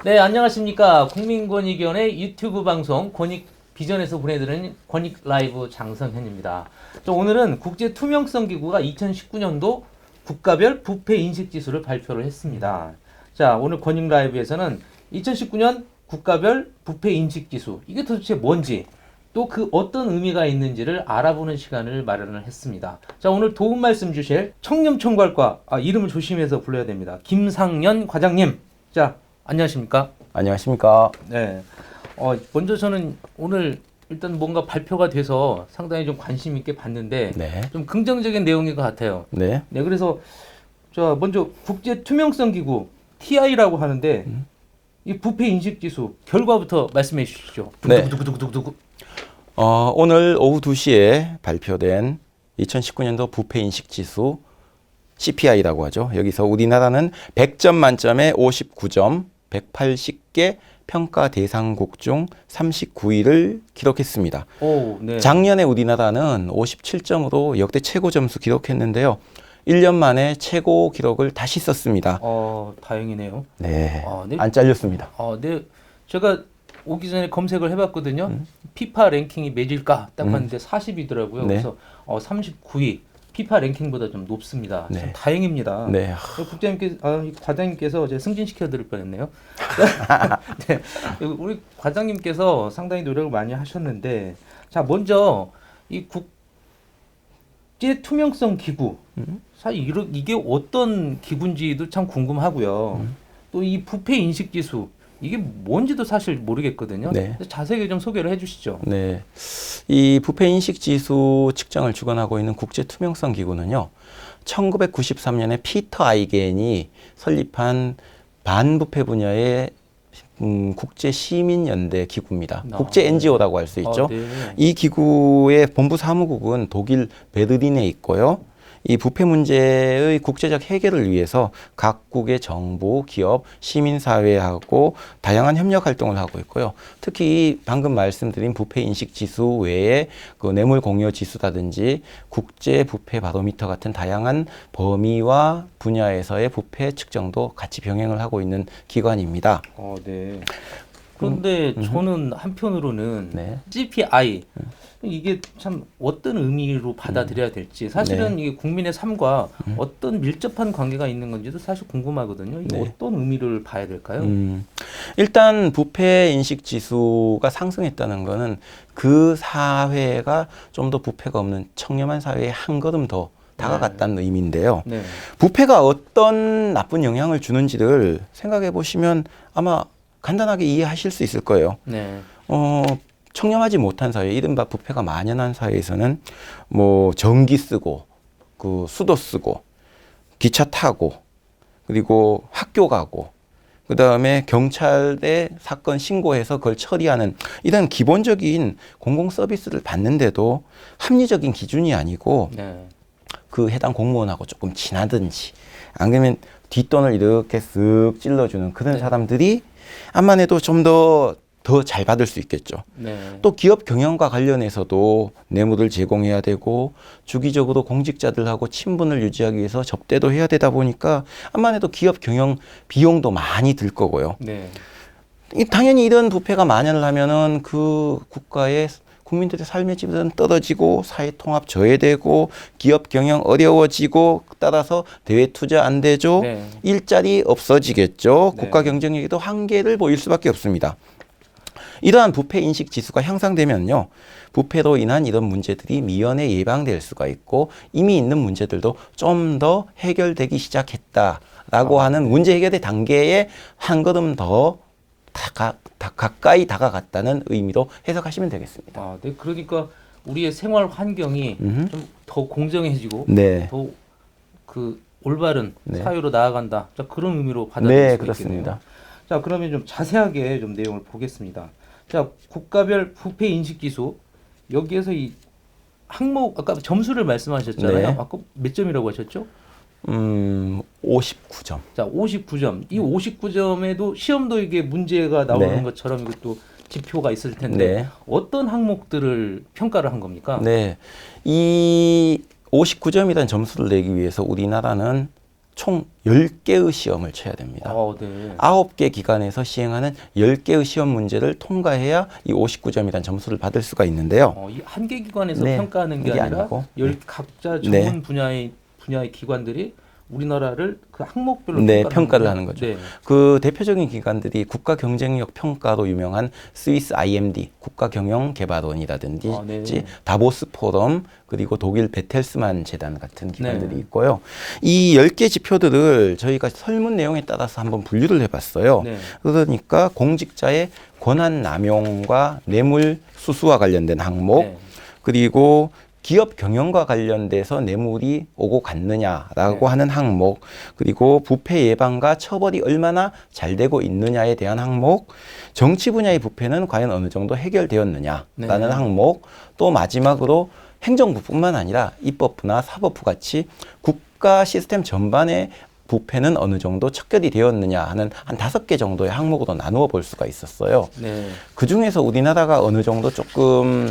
네, 안녕하십니까. 국민권익위원회 유튜브 방송 권익 비전에서 보내드리는 권익 라이브 장성현입니다. 오늘은 국제투명성기구가 2019년도 국가별 부패 인식지수를 발표를 했습니다. 자, 오늘 권익 라이브에서는 2019년 국가별 부패 인식지수, 이게 도대체 뭔지, 또 그 어떤 의미가 있는지를 알아보는 시간을 마련을 했습니다. 자, 오늘 도움 말씀 주실 청렴총괄과, 이름을 조심해서 불러야 됩니다. 김상연 과장님. 자, 안녕하십니까? 안녕하십니까? 네. 먼저 저는 오늘 일단 뭔가 발표가 돼서 상당히 좀 관심 있게 봤는데 네. 좀 긍정적인 내용인 것 같아요. 네. 네, 그래서 자, 먼저 국제 투명성 기구 TI라고 하는데 이 부패 인식 지수 결과부터 말씀해 주시죠. 네. 두구두구두구두구. 오늘 오후 2시에 발표된 2019년도 부패 인식 지수 CPI라고 하죠. 여기서 우리나라는 100점 만점에 59점, 180개 평가 대상국 중 39위를 기록했습니다. 오, 네. 작년에 우리나라는 57점으로 역대 최고 점수 기록했는데요. 1년 만에 최고 기록을 다시 썼습니다. 다행이네요. 네. 네. 안 잘렸습니다. 네. 제가 오기 전에 검색을 해봤거든요. 피파 랭킹이 몇일까 딱 봤는데 40이더라고요. 네. 그래서 39위. 피파 랭킹보다 좀 높습니다. 네. 참 다행입니다. 네. 과장님께서 제가 승진시켜 드릴 뻔했네요. 네. 우리 과장님께서 상당히 노력을 많이 하셨는데, 자, 먼저 이 국제 투명성 기구, 사실 이게 어떤 기구인지도 참 궁금하고요. 또 이 부패 인식 지수, 이게 뭔지도 사실 모르겠거든요. 네. 자세하게 좀 소개를 해주시죠. 네. 이 부패 인식 지수 측정을 주관하고 있는 국제 투명성 기구는요. 1993년에 피터 아이겐이 설립한 반부패 분야의 국제 시민 연대 기구입니다. 국제 NGO라고 할 수 있죠. 네. 이 기구의 본부 사무국은 독일 베르린에 있고요. 이 부패 문제의 국제적 해결을 위해서 각국의 정부, 기업, 시민사회하고 다양한 협력 활동을 하고 있고요. 특히 방금 말씀드린 부패 인식 지수 외에 그 뇌물 공여 지수라든지 국제 부패 바로미터 같은 다양한 범위와 분야에서의 부패 측정도 같이 병행을 하고 있는 기관입니다. 네. 그런데 저는 한편으로는 네. CPI 이게 참 어떤 의미로 받아들여야 될지 사실은 네. 이게 국민의 삶과 어떤 밀접한 관계가 있는 건지도 사실 궁금하거든요. 이게 네. 어떤 의미를 봐야 될까요? 일단 부패 인식 지수가 상승했다는 거는 그 사회가 좀 더 부패가 없는 청렴한 사회에 한 걸음 더 다가갔다는 의미인데요. 네. 부패가 어떤 나쁜 영향을 주는지를 생각해 보시면 아마 간단하게 이해하실 수 있을 거예요. 네. 청렴하지 못한 사회, 이른바 부패가 만연한 사회에서는 뭐 전기 쓰고, 그 수도 쓰고, 기차 타고, 그리고 학교 가고, 그 다음에 경찰에 사건 신고해서 그걸 처리하는 이런 기본적인 공공 서비스를 받는데도 합리적인 기준이 아니고 네. 그 해당 공무원하고 조금 친하든지 안 그러면 뒷돈을 이렇게 쓱 찔러주는 그런 사람들이 암만 해도 좀 더 잘 받을 수 있겠죠. 네. 또 기업 경영과 관련해서도 뇌물을 제공해야 되고 주기적으로 공직자들하고 친분을 유지하기 위해서 접대도 해야 되다 보니까 암만 해도 기업 경영 비용도 많이 들 거고요. 네. 당연히 이런 부패가 만연을 하면은 그 국가의 국민들의 삶의 질은 떨어지고 사회 통합 저해되고 기업 경영 어려워지고 따라서 대외 투자 안 되죠. 네. 일자리 없어지겠죠. 네. 국가 경쟁력에도 한계를 보일 수밖에 없습니다. 이러한 부패 인식 지수가 향상되면요. 부패로 인한 이런 문제들이 미연에 예방될 수가 있고 이미 있는 문제들도 좀 더 해결되기 시작했다라고 하는 문제 해결의 단계에 한 걸음 더 가까이 다가갔다는 의미로 해석하시면 되겠습니다. 네. 그러니까 우리의 생활 환경이 좀 더 공정해지고 네. 더 그 올바른 네. 사회로 나아간다. 자, 그런 의미로 받아들일 네, 수 그렇습니다. 있겠네요. 자, 그러면 좀 자세하게 좀 내용을 보겠습니다. 자, 국가별 부패 인식 지수 여기에서 이 항목 아까 점수를 말씀하셨잖아요. 네. 아까 몇 점이라고 하셨죠? 59점. 자, 59점. 이 59점에도 시험도 이게 문제가 나오는 네. 것처럼 이것도 지표가 있을 텐데 네. 어떤 항목들을 평가를 한 겁니까? 네. 이 59점이라는 점수를 내기 위해서 우리나라는 총 10개의 시험을 쳐야 됩니다. 네. 9개 기관에서 시행하는 10개의 시험 문제를 통과해야 이 59점이라는 점수를 받을 수가 있는데요. 이 한 개 기관에서 네, 평가하는 게 이게 아니라 아니고, 각자 네. 전문 분야의 기관들이 우리나라를 그 항목별로 네, 평가를 하는 거죠. 네. 그 대표적인 기관들이 국가 경쟁력 평가로 유명한 스위스 IMD 국가경영개발원이라든지 네. 다보스 포럼 그리고 독일 베텔스만 재단 같은 기관들이 네. 있고요. 이 10개 지표들을 저희가 설문 내용에 따라서 한번 분류를 해봤어요. 네. 그러니까 공직자의 권한 남용과 뇌물 수수와 관련된 항목 네. 그리고 기업 경영과 관련돼서 뇌물이 오고 갔느냐라고 하는 항목, 그리고 부패 예방과 처벌이 얼마나 잘 되고 있느냐에 대한 항목, 정치 분야의 부패는 과연 어느 정도 해결되었느냐라는 항목, 또 마지막으로 행정부뿐만 아니라 입법부나 사법부 같이 국가 시스템 전반의 부패는 어느 정도 척결이 되었느냐 하는 한 5개 정도의 항목으로 나누어 볼 수가 있었어요. 네. 그 중에서 우리나라가 어느 정도 조금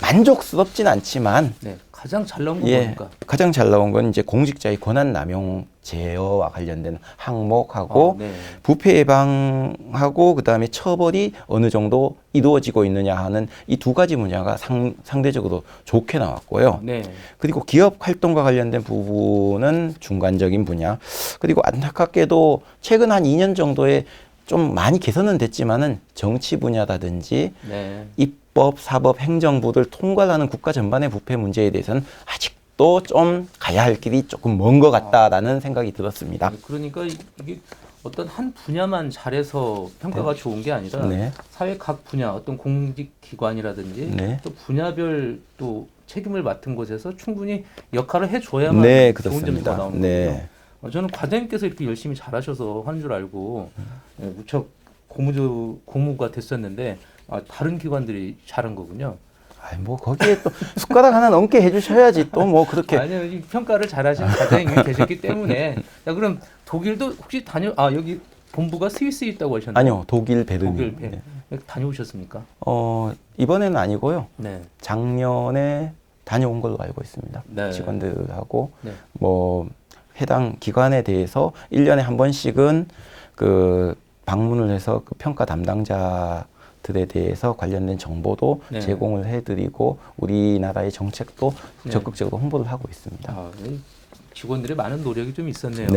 만족스럽진 않지만 가장 잘 나온 거 뭡니까? 가장 잘 나온 건 이제 공직자의 권한 남용 제어와 관련된 항목하고 부패 예방하고 그다음에 처벌이 어느 정도 이루어지고 있느냐 하는 이 두 가지 분야가 상대적으로 좋게 나왔고요. 그리고 기업 활동과 관련된 부분은 중간적인 분야. 그리고 안타깝게도 최근 한 2년 정도에 좀 많이 개선은 됐지만은 정치 분야라든지 입법, 사법, 행정부를 통괄하는 국가 전반의 부패 문제에 대해서는 아직도 좀 가야 할 길이 조금 먼 것 같다라는 생각이 들었습니다. 그러니까 이게 어떤 한 분야만 잘해서 평가가 좋은 게 아니라 사회 각 분야, 어떤 공직기관이라든지 또 분야별 또 책임을 맡은 곳에서 충분히 역할을 해줘야만 좋은 점수가 나오는 거고요. 저는 과장님께서 이렇게 열심히 잘하셔서 하는 줄 알고 무척 고무가 됐었는데 다른 기관들이 잘한 거군요. 뭐 거기에 또 숟가락 하나 넘게 해주셔야지 또 뭐 그렇게. 아니요, 이 평가를 잘하신 과장님이 계셨기 때문에. 자, 그럼 독일도 혹시 여기 본부가 스위스에 있다고 하셨나요? 아니요, 독일 베르린. 다녀오셨습니까? 이번에는 아니고요. 작년에 다녀온 걸로 알고 있습니다. 직원들하고 뭐 해당 기관에 대해서 1년에 한 번씩은 그 방문을 해서 그 평가 담당자들에 대해서 관련된 정보도 제공을 해드리고 우리나라의 정책도 적극적으로 홍보를 하고 있습니다. 직원들의 많은 노력이 좀 있었네요.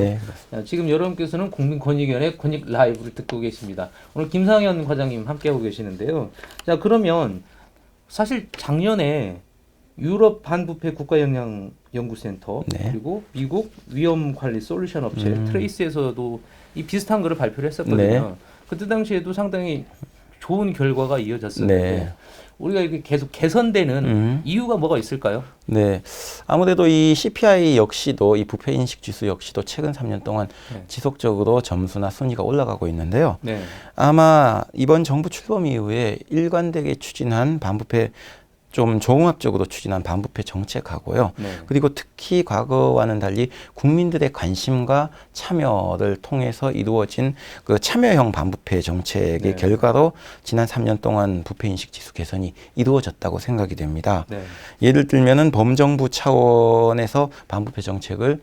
지금 여러분께서는 국민권익위원회 권익 라이브를 듣고 계십니다. 오늘 김상현 과장님 함께하고 계시는데요. 자, 그러면 사실 작년에 유럽 반부패 국가영양연구센터 그리고 미국 위험관리 솔루션 업체 트레이스에서도 이 비슷한 거를 발표를 했었거든요. 그때 당시에도 상당히 좋은 결과가 이어졌었는데 우리가 이게 계속 개선되는 이유가 뭐가 있을까요? 아무래도 이 CPI 역시도 이 부패 인식 지수 역시도 최근 3년 동안 지속적으로 점수나 순위가 올라가고 있는데요. 아마 이번 정부 출범 이후에 일관되게 추진한 반부패 좀 종합적으로 추진한 반부패 정책하고요. 그리고 특히 과거와는 달리 국민들의 관심과 참여를 통해서 이루어진 그 참여형 반부패 정책의 결과로 지난 3년 동안 부패인식 지수 개선이 이루어졌다고 생각이 됩니다. 예를 들면은 범정부 차원에서 반부패 정책을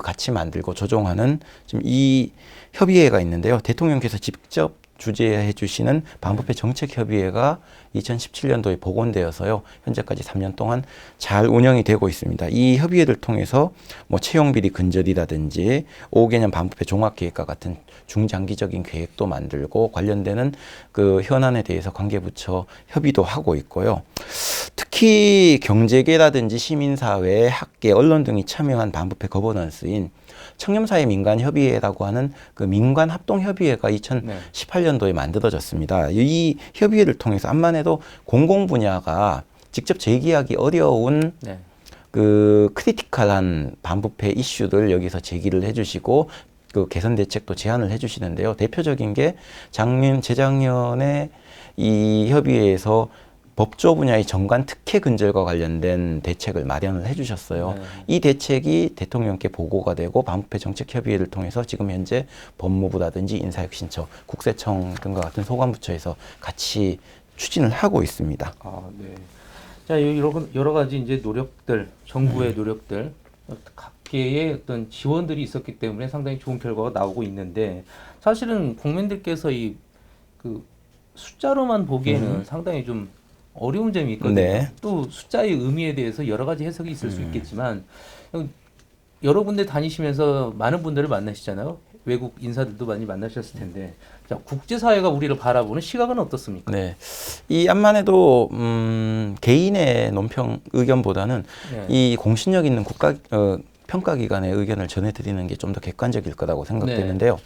같이 만들고 조정하는 지금 이 협의회가 있는데요. 대통령께서 직접 주재해 주시는 반부패 정책협의회가 2017년도에 복원되어서요. 현재까지 3년 동안 잘 운영이 되고 있습니다. 이 협의회를 통해서 뭐 채용비리 근절이라든지 5개년 반부패 종합계획과 같은 중장기적인 계획도 만들고 관련되는 그 현안에 대해서 관계부처 협의도 하고 있고요. 특히 경제계라든지 시민사회, 학계, 언론 등이 참여한 반부패 거버넌스인 청렴사회 민간협의회라고 하는 그 민간합동협의회가 2018년도에 만들어졌습니다. 이 협의회를 통해서 암만 해도 공공 분야가 직접 제기하기 어려운 그 크리티컬한 반부패 이슈를 여기서 제기를 해주시고 그 개선 대책도 제안을 해주시는데요. 대표적인 게 재작년에 이 협의회에서 법조 분야의 정관 특혜 근절과 관련된 대책을 마련을 해주셨어요. 이 대책이 대통령께 보고가 되고 반부패 정책협의회를 통해서 지금 현재 법무부라든지 인사혁신처, 국세청 등과 같은 소관부처에서 같이 추진을 하고 있습니다. 자, 여러 가지 이제 노력들, 정부의 노력들 개의 어떤 지원들이 있었기 때문에 상당히 좋은 결과가 나오고 있는데 사실은 국민들께서 이 그 숫자로만 보기에는 상당히 좀 어려운 점이 있거든요. 네. 또 숫자의 의미에 대해서 여러 가지 해석이 있을 수 있겠지만 여러 군데 다니시면서 많은 분들을 만나시잖아요. 외국 인사들도 많이 만나셨을 텐데 자, 국제사회가 우리를 바라보는 시각은 어떻습니까? 네. 이 암만 해도 개인의 논평 의견보다는 네. 이 공신력 있는 국가 평가기관의 의견을 전해드리는 게 좀 더 객관적일 거라고 생각되는데요.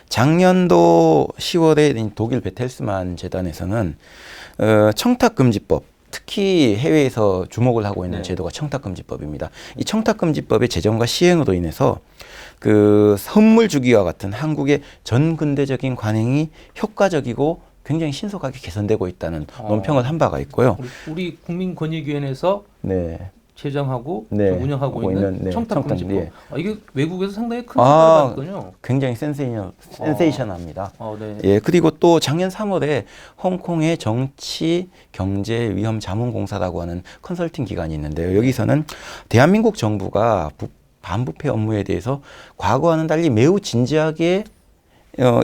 작년도 10월에 독일 베텔스만 재단에서는 청탁금지법, 특히 해외에서 주목을 하고 있는 네. 제도가 청탁금지법입니다. 이 청탁금지법의 제정과 시행으로 인해서 그 선물 주기와 같은 한국의 전근대적인 관행이 효과적이고 굉장히 신속하게 개선되고 있다는 논평을 한 바가 있고요. 우리 국민권익위원회에서 네. 제정하고 네, 운영하고 하고 있는 있는, 네, 청탁금지법. 예. 이게 외국에서 상당히 큰 효과를 받거든요. 굉장히 센세이션합니다. 네. 예, 그리고 또 작년 3월에 홍콩의 정치 경제 위험 자문공사라고 하는 컨설팅 기관이 있는데요. 여기서는 대한민국 정부가 반부패 업무에 대해서 과거와는 달리 매우 진지하게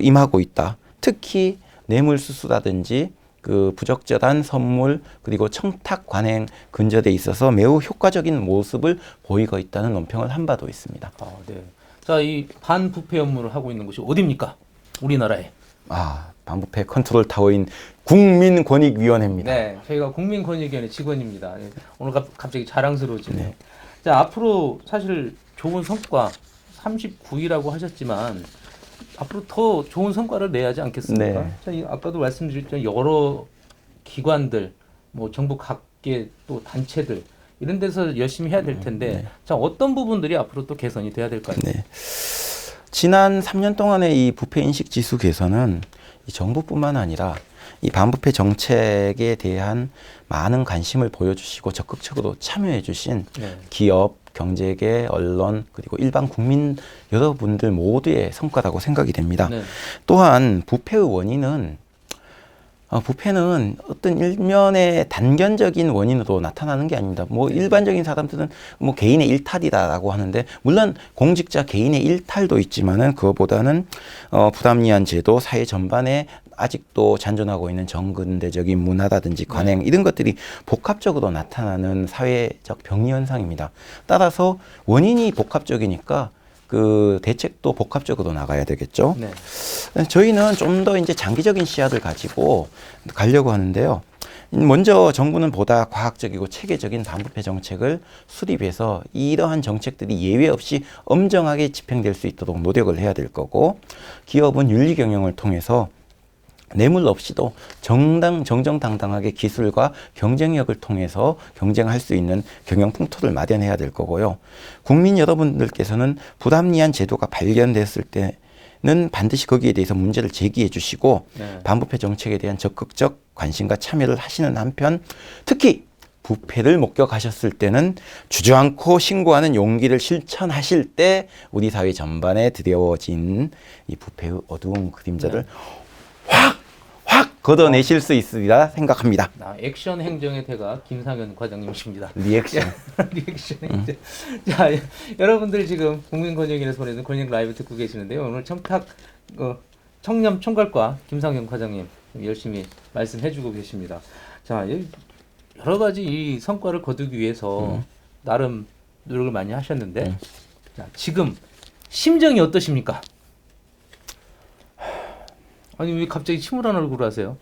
임하고 있다. 특히 뇌물수수라든지 그 부적절한 선물 그리고 청탁 관행 근절에 있어서 매우 효과적인 모습을 보이고 있다는 논평을 한 바도 있습니다. 네. 자, 이 반부패 업무를 하고 있는 곳이 어디입니까? 우리나라에. 반부패 컨트롤 타워인 국민권익위원회입니다. 네, 저희가 국민권익위원회 직원입니다. 오늘 갑자기 자랑스러워지네요. 네. 자, 앞으로 사실 좋은 성과 39위라고 하셨지만 앞으로 더 좋은 성과를 내야 하지 않겠습니까? 네. 자, 아까도 말씀드렸던 여러 기관들, 뭐 정부 각계 또 단체들 이런 데서 열심히 해야 될 텐데, 자, 어떤 부분들이 앞으로 또 개선이 돼야 될까요? 네. 지난 3년 동안의 이 부패 인식 지수 개선은 이 정부뿐만 아니라 이 반부패 정책에 대한 많은 관심을 보여주시고 적극적으로 참여해주신 기업, 경제계, 언론 그리고 일반 국민 여러분들 모두의 성과라고 생각이 됩니다. 네. 또한 부패의 원인은 부패는 어떤 일면의 단견적인 원인으로 나타나는 게 아닙니다. 뭐 일반적인 사람들은 뭐 개인의 일탈이다라고 하는데 물론 공직자 개인의 일탈도 있지만은 그거보다는 부담리한 제도 사회 전반에 아직도 잔존하고 있는 정근대적인 문화라든지 관행 이런 것들이 복합적으로 나타나는 사회적 병리 현상입니다. 따라서 원인이 복합적이니까 그 대책도 복합적으로 나가야 되겠죠. 네. 저희는 좀 더 이제 장기적인 시야를 가지고 가려고 하는데요. 먼저 정부는 보다 과학적이고 체계적인 반부패 정책을 수립해서 이러한 정책들이 예외 없이 엄정하게 집행될 수 있도록 노력을 해야 될 거고, 기업은 윤리 경영을 통해서 뇌물 없이도 정정당당하게 기술과 경쟁력을 통해서 경쟁할 수 있는 경영 풍토를 마련해야 될 거고요. 국민 여러분들께서는 부합리한 제도가 발견됐을 때는 반드시 거기에 대해서 문제를 제기해 주시고 반부패 정책에 대한 적극적 관심과 참여를 하시는 한편, 특히 부패를 목격하셨을 때는 주저앉고 신고하는 용기를 실천하실 때 우리 사회 전반에 드러워진 이 부패의 어두운 그림자를 확 걷어내실 수 있으리라 생각합니다. 액션 행정의 대가 김상현 과장님이십니다. 리액션. 리액션 행정. 자, 여러분들 지금 국민권익위원회에서 보내는 권익 라이브 듣고 계시는데요. 오늘 청렴 총괄과 김상현 과장님 열심히 말씀해주고 계십니다. 자, 여러 가지 이 성과를 거두기 위해서 나름 노력을 많이 하셨는데, 자, 지금 심정이 어떠십니까? 아니 왜 갑자기 침울한 얼굴을 하세요?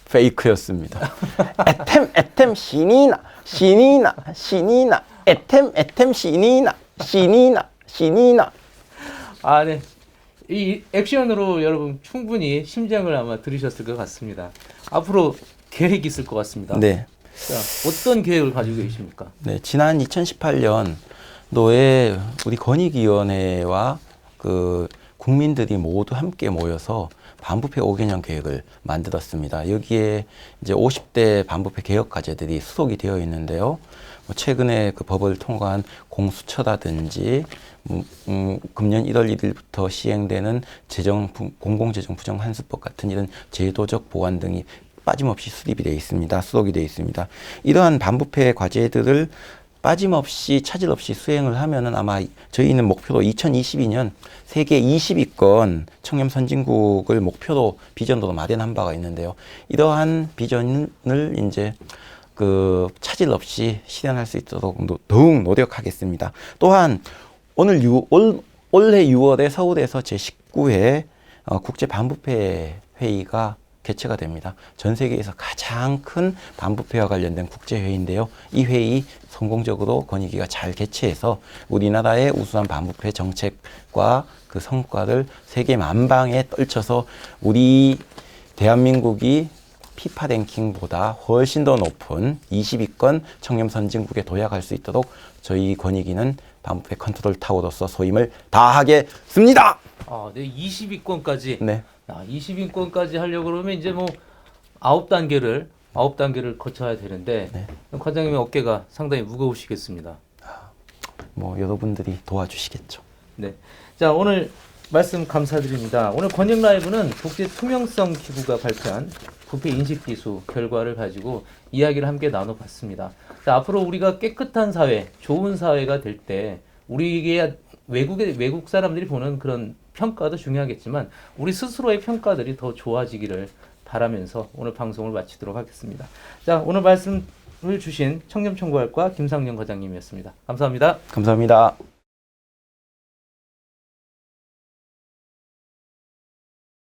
페이크였습니다. 에템 신이나 에템 신이나. 네. 이 액션으로 여러분 충분히 심장을 아마 들으셨을 것 같습니다. 앞으로 계획이 있을 것 같습니다. 네. 자, 어떤 계획을 가지고 계십니까? 네, 지난 2018년도에 우리 권익위원회와 그 국민들이 모두 함께 모여서 반부패 5개년 계획을 만들었습니다. 여기에 이제 50대 반부패 개혁 과제들이 수록이 되어 있는데요. 최근에 그 법을 통과한 공수처라든지 금년 1월 1일부터 시행되는 공공재정 부정환수법 같은 이런 제도적 보완 등이 빠짐없이 수립이 되어 있습니다. 수록이 되어 있습니다. 이러한 반부패 과제들을 빠짐없이 차질 없이 수행을 하면은 아마 저희는 목표로 2022년 세계 20위권 청렴 선진국을 목표로 비전으로 마련한 바가 있는데요. 이러한 비전을 이제 그 차질 없이 실현할 수 있도록 더욱 노력하겠습니다. 또한 올해 6월에 서울에서 제19회 국제 반부패 회의가 개최가 됩니다. 전 세계에서 가장 큰 반부패와 관련된 국제회의인데요. 이 회의 성공적으로 권익위가 잘 개최해서 우리나라의 우수한 반부패 정책과 그 성과를 세계 만방에 떨쳐서 우리 대한민국이 피파 랭킹보다 훨씬 더 높은 20위권 청렴 선진국에 도약할 수 있도록 저희 권익위는 반부패 컨트롤 타워로서 소임을 다하겠습니다. 네, 20위권까지. 네. 20위권까지 하려고 그러면 이제 뭐 9단계를 거쳐야 되는데 네. 과장님의 어깨가 상당히 무거우시겠습니다. 뭐 여러분들이 도와주시겠죠. 네. 자, 오늘 말씀 감사드립니다. 오늘 권익 라이브는 국제 투명성 기구가 발표한 부패 인식 기수 결과를 가지고 이야기를 함께 나눠봤습니다. 자, 앞으로 우리가 깨끗한 사회, 좋은 사회가 될 때 우리의 외국 사람들이 보는 그런 평가도 중요하겠지만 우리 스스로의 평가들이 더 좋아지기를 바라면서 오늘 방송을 마치도록 하겠습니다. 자, 오늘 말씀을 주신 청렴청구학과 김상영 과장님이었습니다. 감사합니다. 감사합니다.